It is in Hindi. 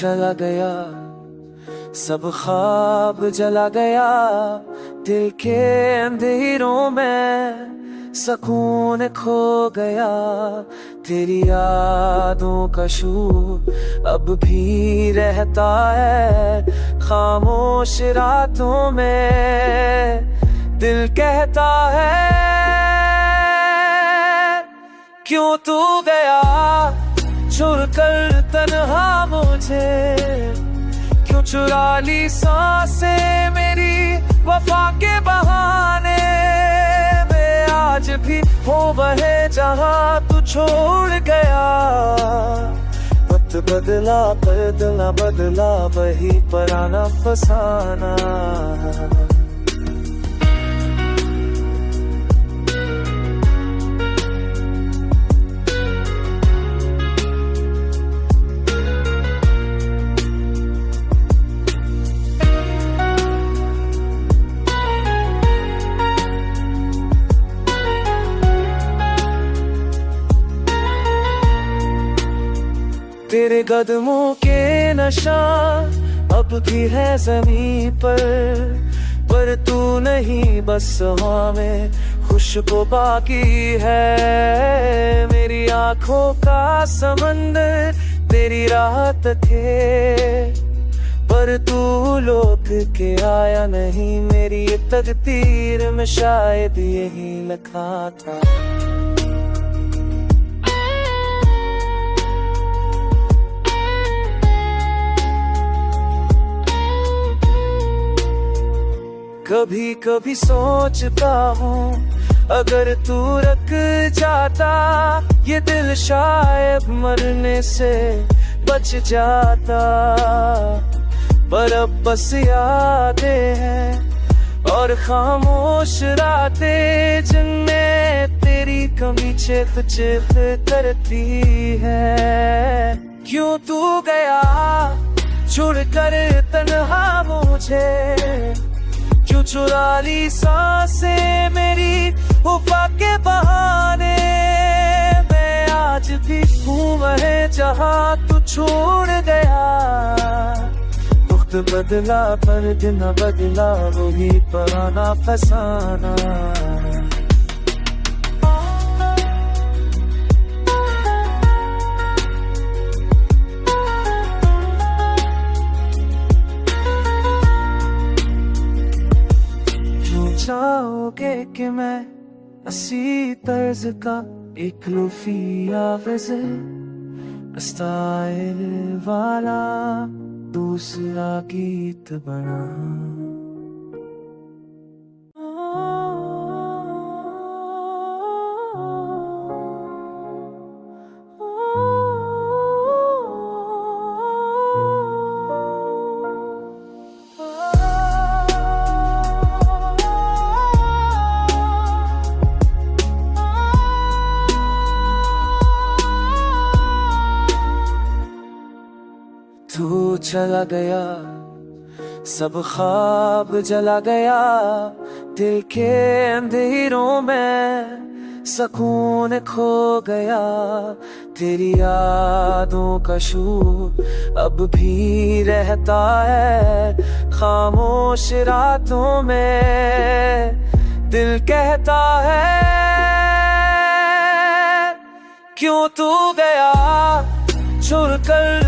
चला गया, सब ख्वाब जला गया, दिल के अंधेरों में सुकून खो गया। तेरी यादों का शूर अब भी रहता है खामोश रातों में। दिल कहता है क्यों तू गया छोड़ कर तन्हा मुझे, क्यों चुरा ली सांसें मेरी वफा के बहाने। मैं आज भी हो वह जहां तू छोड़ गया। वक्त बदला बदला बदला वही पुराना फसाना। तेरे कदमों के निशान अब भी है ज़मीं पर तू नहीं बस हवा में खुशबू बाकी है। मेरी आंखों का समंदर तेरी रात थे, पर तू लौट के आया नहीं। मेरी ये तकदीर में शायद यही लिखा था। कभी कभी सोचता हूँ अगर तू रुक जाता, ये दिल शायद मरने से बच जाता। पर अब बस यादें हैं और खामोश रातें जिनमें तेरी कमी चिफ चिफ करती है। क्यों तू गया छोड़ कर तन्हा मुझे, क्यों चुरा ली सांसें मेरी वफा के बहाने। मैं आज भी हूँ वह जहां तू छोड़ गया। वक्त बदला पर दिन बदला वही पुराना फसाना। चाहोगे कि मैं इसी तर्ज का एक लूफिया स्टाइल वाला दूसरा गीत बना। तू चला गया, सब ख्वाब जला गया, दिल के अंधेरों में सुकून खो गया। तेरी यादों का शूर अब भी रहता है खामोश रातों में। दिल कहता है क्यों तू गया छोड़ कर